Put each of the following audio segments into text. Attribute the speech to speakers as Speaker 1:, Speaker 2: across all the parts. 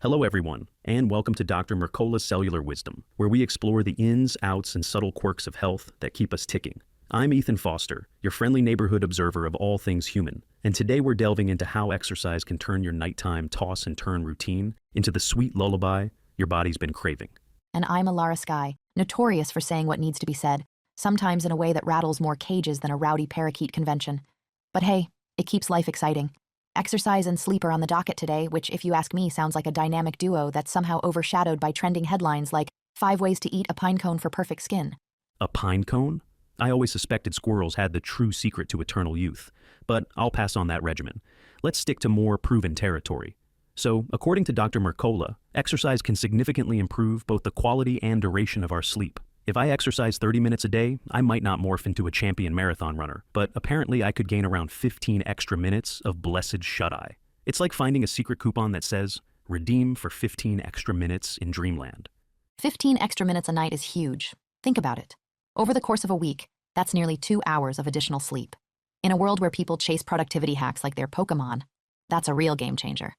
Speaker 1: Hello, everyone, and welcome to Dr. Mercola's Cellular Wisdom, where we explore the ins, outs, and subtle quirks of health that keep us ticking. I'm Ethan Foster, your friendly neighborhood observer of all things human, and today we're delving into how exercise can turn your nighttime toss and turn routine into the sweet lullaby your body's been craving.
Speaker 2: And I'm Alara Sky, notorious for saying what needs to be said, sometimes in a way that rattles more cages than a rowdy parakeet convention. But hey, it keeps life exciting. Exercise and sleep are on the docket today, which, if you ask me, sounds like a dynamic duo that's somehow overshadowed by trending headlines like 5 ways to eat a pine cone for perfect skin.
Speaker 1: A pine cone? I always suspected squirrels had the true secret to eternal youth, but I'll pass on that regimen. Let's stick to more proven territory. So, according to Dr. Mercola, exercise can significantly improve both the quality and duration of our sleep. If I exercise 30 minutes a day, I might not morph into a champion marathon runner, but apparently I could gain around 15 extra minutes of blessed shut-eye. It's like finding a secret coupon that says, redeem for 15 extra minutes in dreamland.
Speaker 2: 15 extra minutes a night is huge. Think about it. Over the course of a week, that's nearly 2 hours of additional sleep. In a world where people chase productivity hacks like they're Pokemon, that's a real game changer.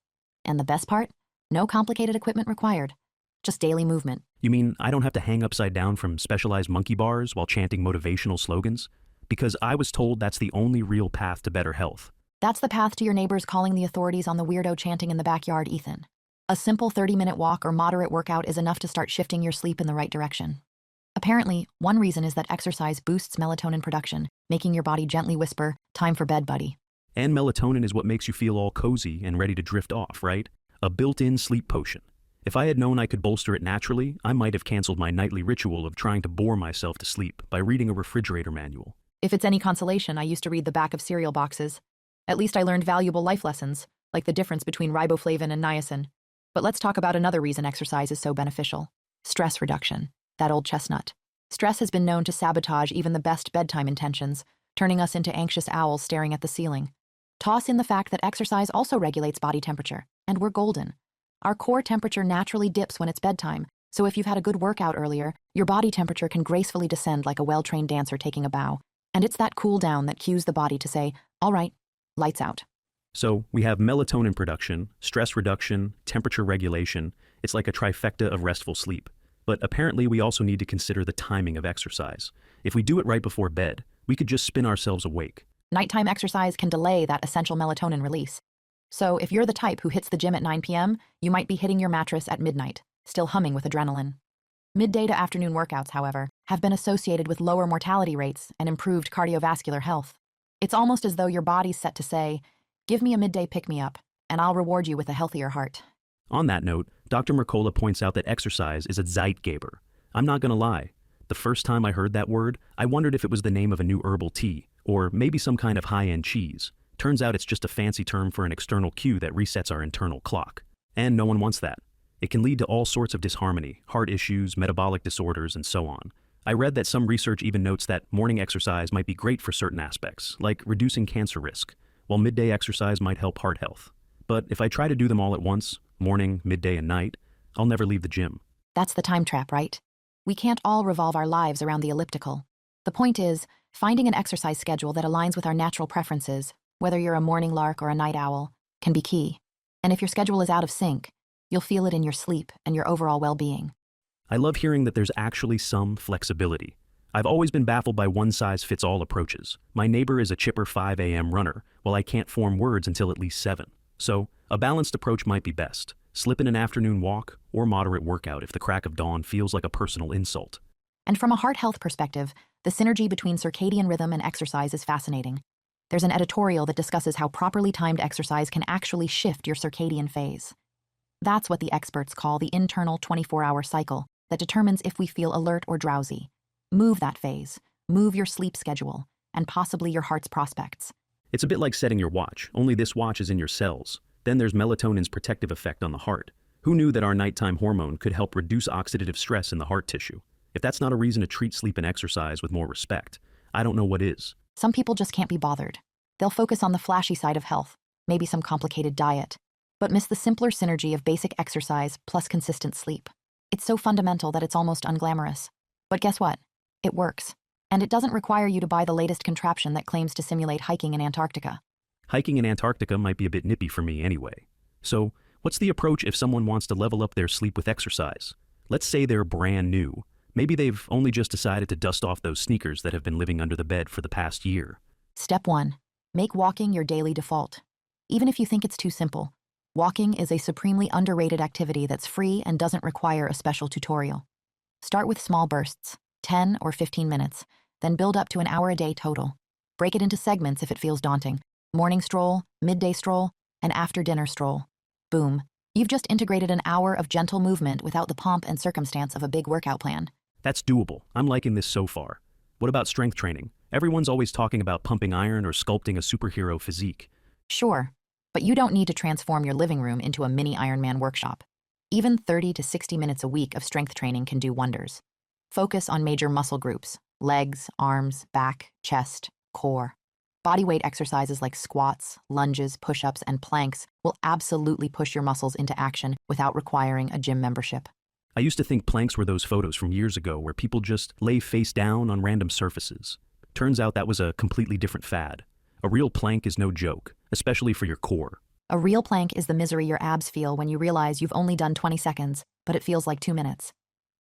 Speaker 2: And the best part? No complicated equipment required. Just daily movement.
Speaker 1: You mean I don't have to hang upside down from specialized monkey bars while chanting motivational slogans? Because I was told that's the only real path to better health.
Speaker 2: That's the path to your neighbors calling the authorities on the weirdo chanting in the backyard, Ethan. A simple 30-minute walk or moderate workout is enough to start shifting your sleep in the right direction. Apparently, one reason is that exercise boosts melatonin production, making your body gently whisper, "Time for bed, buddy."
Speaker 1: And melatonin is what makes you feel all cozy and ready to drift off, right? A built-in sleep potion. If I had known I could bolster it naturally, I might have canceled my nightly ritual of trying to bore myself to sleep by reading a refrigerator manual.
Speaker 2: If it's any consolation, I used to read the back of cereal boxes. At least I learned valuable life lessons, like the difference between riboflavin and niacin. But let's talk about another reason exercise is so beneficial. Stress reduction. That old chestnut. Stress has been known to sabotage even the best bedtime intentions, turning us into anxious owls staring at the ceiling. Toss in the fact that exercise also regulates body temperature, and we're golden. Our core temperature naturally dips when it's bedtime, so if you've had a good workout earlier, your body temperature can gracefully descend like a well-trained dancer taking a bow. And it's that cool down that cues the body to say, all right, lights out.
Speaker 1: So we have melatonin production, stress reduction, temperature regulation. It's like a trifecta of restful sleep. But apparently we also need to consider the timing of exercise. If we do it right before bed, we could just spin ourselves awake.
Speaker 2: Nighttime exercise can delay that essential melatonin release. So if you're the type who hits the gym at 9 p.m., you might be hitting your mattress at midnight, still humming with adrenaline. Midday to afternoon workouts, however, have been associated with lower mortality rates and improved cardiovascular health. It's almost as though your body's set to say, give me a midday pick-me-up, and I'll reward you with a healthier heart.
Speaker 1: On that note, Dr. Mercola points out that exercise is a Zeitgeber. I'm not gonna lie. The first time I heard that word, I wondered if it was the name of a new herbal tea, or maybe some kind of high-end cheese. Turns out it's just a fancy term for an external cue that resets our internal clock. And no one wants that. It can lead to all sorts of disharmony, heart issues, metabolic disorders, and so on. I read that some research even notes that morning exercise might be great for certain aspects, like reducing cancer risk, while midday exercise might help heart health. But if I try to do them all at once, morning, midday, and night, I'll never leave the gym.
Speaker 2: That's the time trap, right? We can't all revolve our lives around the elliptical. The point is, finding an exercise schedule that aligns with our natural preferences, whether you're a morning lark or a night owl, can be key. And if your schedule is out of sync, you'll feel it in your sleep and your overall well-being.
Speaker 1: I love hearing that there's actually some flexibility. I've always been baffled by one-size-fits-all approaches. My neighbor is a chipper 5 a.m. runner, while I can't form words until at least 7. So, a balanced approach might be best. Slip in an afternoon walk or moderate workout if the crack of dawn feels like a personal insult.
Speaker 2: And from a heart health perspective, the synergy between circadian rhythm and exercise is fascinating. There's an editorial that discusses how properly timed exercise can actually shift your circadian phase. That's what the experts call the internal 24-hour cycle that determines if we feel alert or drowsy. Move that phase, move your sleep schedule, and possibly your heart's prospects.
Speaker 1: It's a bit like setting your watch, only this watch is in your cells. Then there's melatonin's protective effect on the heart. Who knew that our nighttime hormone could help reduce oxidative stress in the heart tissue? If that's not a reason to treat sleep and exercise with more respect, I don't know what is.
Speaker 2: Some people just can't be bothered. They'll focus on the flashy side of health, maybe some complicated diet, but miss the simpler synergy of basic exercise plus consistent sleep. It's so fundamental that it's almost unglamorous. But guess what? It works. And it doesn't require you to buy the latest contraption that claims to simulate hiking in Antarctica.
Speaker 1: Hiking in Antarctica might be a bit nippy for me anyway. So, What's the approach if someone wants to level up their sleep with exercise? Let's say they're brand new. Maybe they've only just decided to dust off those sneakers that have been living under the bed for the past year.
Speaker 2: Step 1. Make walking your daily default. Even if you think it's too simple, walking is a supremely underrated activity that's free and doesn't require a special tutorial. Start with small bursts, 10 or 15 minutes, then build up to an hour a day total. Break it into segments if it feels daunting. Morning stroll, midday stroll, and after-dinner stroll. Boom. You've just integrated an hour of gentle movement without the pomp and circumstance of a big workout plan.
Speaker 1: That's doable. I'm liking this so far. What about strength training? Everyone's always talking about pumping iron or sculpting a superhero physique.
Speaker 2: Sure, but you don't need to transform your living room into a mini Ironman workshop. Even 30 to 60 minutes a week of strength training can do wonders. Focus on major muscle groups: legs, arms, back, chest, core. Bodyweight exercises like squats, lunges, push-ups, and planks will absolutely push your muscles into action without requiring a gym membership.
Speaker 1: I used to think planks were those photos from years ago where people just lay face down on random surfaces. Turns out that was a completely different fad. A real plank is no joke, especially for your core.
Speaker 2: A real plank is the misery your abs feel when you realize you've only done 20 seconds, but it feels like 2 minutes.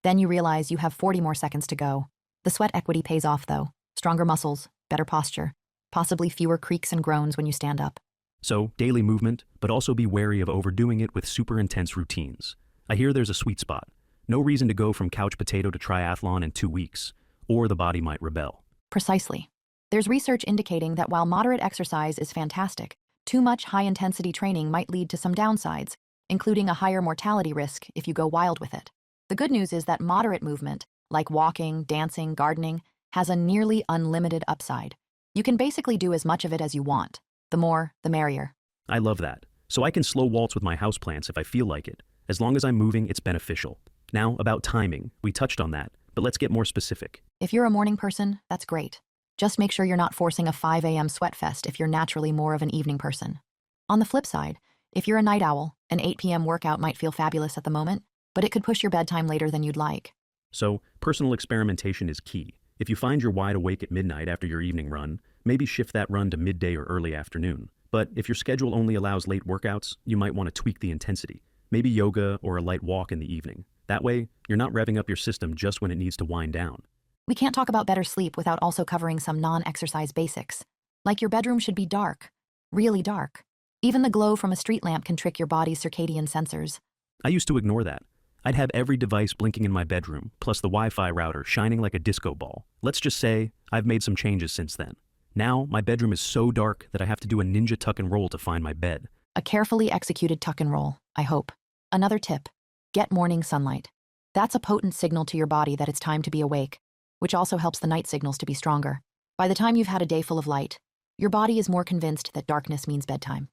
Speaker 2: Then you realize you have 40 more seconds to go. The sweat equity pays off, though. Stronger muscles, better posture, possibly fewer creaks and groans when you stand up.
Speaker 1: So, daily movement, but also be wary of overdoing it with super intense routines. I hear there's a sweet spot. No reason to go from couch potato to triathlon in 2 weeks, or the body might rebel.
Speaker 2: Precisely. There's research indicating that while moderate exercise is fantastic, too much high-intensity training might lead to some downsides, including a higher mortality risk if you go wild with it. The good news is that moderate movement, like walking, dancing, gardening, has a nearly unlimited upside. You can basically do as much of it as you want. The more, the merrier.
Speaker 1: I love that. So I can slow waltz with my houseplants if I feel like it. As long as I'm moving, it's beneficial. Now, about timing. We touched on that, but let's get more specific.
Speaker 2: If you're a morning person, that's great. Just make sure you're not forcing a 5 a.m. sweat fest if you're naturally more of an evening person. On the flip side, if you're a night owl, an 8 p.m. workout might feel fabulous at the moment, but it could push your bedtime later than you'd like.
Speaker 1: So, personal experimentation is key. If you find you're wide awake at midnight after your evening run, maybe shift that run to midday or early afternoon. But if your schedule only allows late workouts, you might want to tweak the intensity. Maybe yoga or a light walk in the evening. That way, you're not revving up your system just when it needs to wind down.
Speaker 2: We can't talk about better sleep without also covering some non-exercise basics. Like your bedroom should be dark. Really dark. Even the glow from a street lamp can trick your body's circadian sensors.
Speaker 1: I used to ignore that. I'd have every device blinking in my bedroom, plus the Wi-Fi router shining like a disco ball. Let's just say, I've made some changes since then. Now, my bedroom is so dark that I have to do a ninja tuck and roll to find my bed.
Speaker 2: A carefully executed tuck and roll, I hope. Another tip: get morning sunlight. That's a potent signal to your body that it's time to be awake, which also helps the night signals to be stronger. By the time you've had a day full of light, your body is more convinced that darkness means bedtime.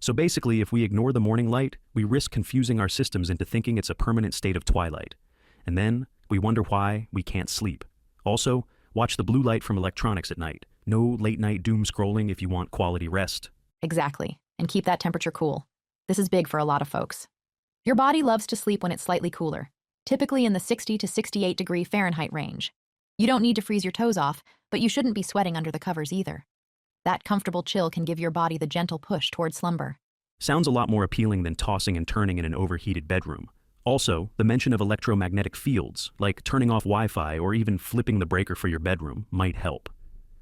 Speaker 1: So basically, if we ignore the morning light, we risk confusing our systems into thinking it's a permanent state of twilight. And then, we wonder why we can't sleep. Also, watch the blue light from electronics at night. No late-night doom scrolling if you want quality rest.
Speaker 2: Exactly, and keep that temperature cool. This is big for a lot of folks. Your body loves to sleep when it's slightly cooler, typically in the 60 to 68 degree Fahrenheit range. You don't need to freeze your toes off, but you shouldn't be sweating under the covers either. That comfortable chill can give your body the gentle push toward slumber.
Speaker 1: Sounds a lot more appealing than tossing and turning in an overheated bedroom. Also, the mention of electromagnetic fields, like turning off Wi-Fi or even flipping the breaker for your bedroom, might help.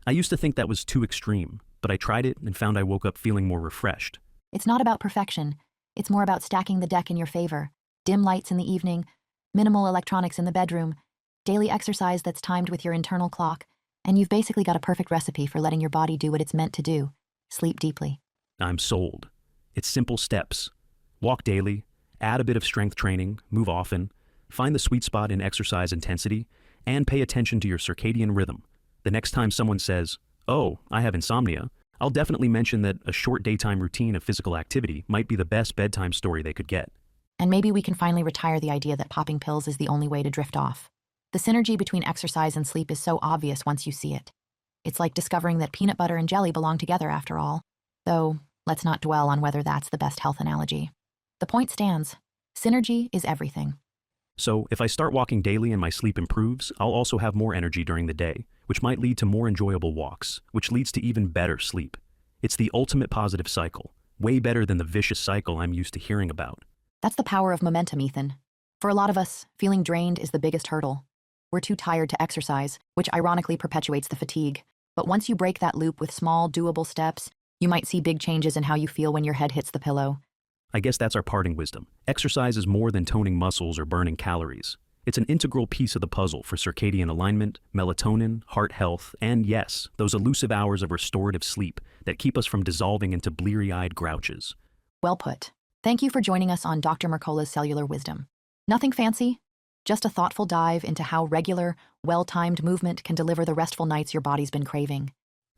Speaker 1: I used to think that was too extreme, but I tried it and found I woke up feeling more refreshed.
Speaker 2: It's not about perfection. It's more about stacking the deck in your favor. Dim lights in the evening, minimal electronics in the bedroom, daily exercise that's timed with your internal clock, and you've basically got a perfect recipe for letting your body do what it's meant to do: sleep deeply.
Speaker 1: I'm sold. It's simple steps. Walk daily, add a bit of strength training, move often, find the sweet spot in exercise intensity, and pay attention to your circadian rhythm. The next time someone says, "Oh, I have insomnia," I'll definitely mention that a short daytime routine of physical activity might be the best bedtime story they could get.
Speaker 2: And maybe we can finally retire the idea that popping pills is the only way to drift off. The synergy between exercise and sleep is so obvious once you see it. It's like discovering that peanut butter and jelly belong together after all. Though, let's not dwell on whether that's the best health analogy. The point stands. Synergy is everything.
Speaker 1: So, if I start walking daily and my sleep improves, I'll also have more energy during the day, which might lead to more enjoyable walks, which leads to even better sleep. It's the ultimate positive cycle. Way better than the vicious cycle I'm used to hearing about.
Speaker 2: That's the power of momentum, Ethan. For a lot of us, feeling drained is the biggest hurdle. We're too tired to exercise, which ironically perpetuates the fatigue. But once you break that loop with small, doable steps, you might see big changes in how you feel when your head hits the pillow.
Speaker 1: I guess that's our parting wisdom. Exercise is more than toning muscles or burning calories. It's an integral piece of the puzzle for circadian alignment, melatonin, heart health, and yes, those elusive hours of restorative sleep that keep us from dissolving into bleary-eyed grouches.
Speaker 2: Well put. Thank you for joining us on Dr. Mercola's Cellular Wisdom. Nothing fancy, just a thoughtful dive into how regular, well-timed movement can deliver the restful nights your body's been craving.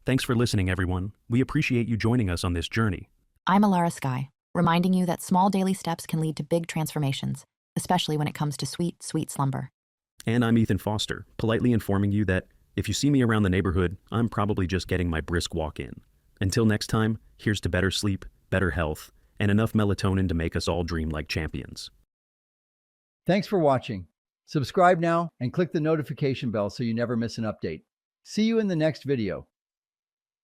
Speaker 1: Thanks for listening, everyone. We appreciate you joining us on this journey.
Speaker 2: I'm Alara Sky, reminding you that small daily steps can lead to big transformations, especially when it comes to sweet, sweet slumber.
Speaker 1: And I'm Ethan Foster, politely informing you that if you see me around the neighborhood, I'm probably just getting my brisk walk in. Until next time, here's to better sleep, better health, and enough melatonin to make us all dream like champions.
Speaker 3: Thanks for watching. Subscribe now and click the notification bell so you never miss an update. See you in the next video.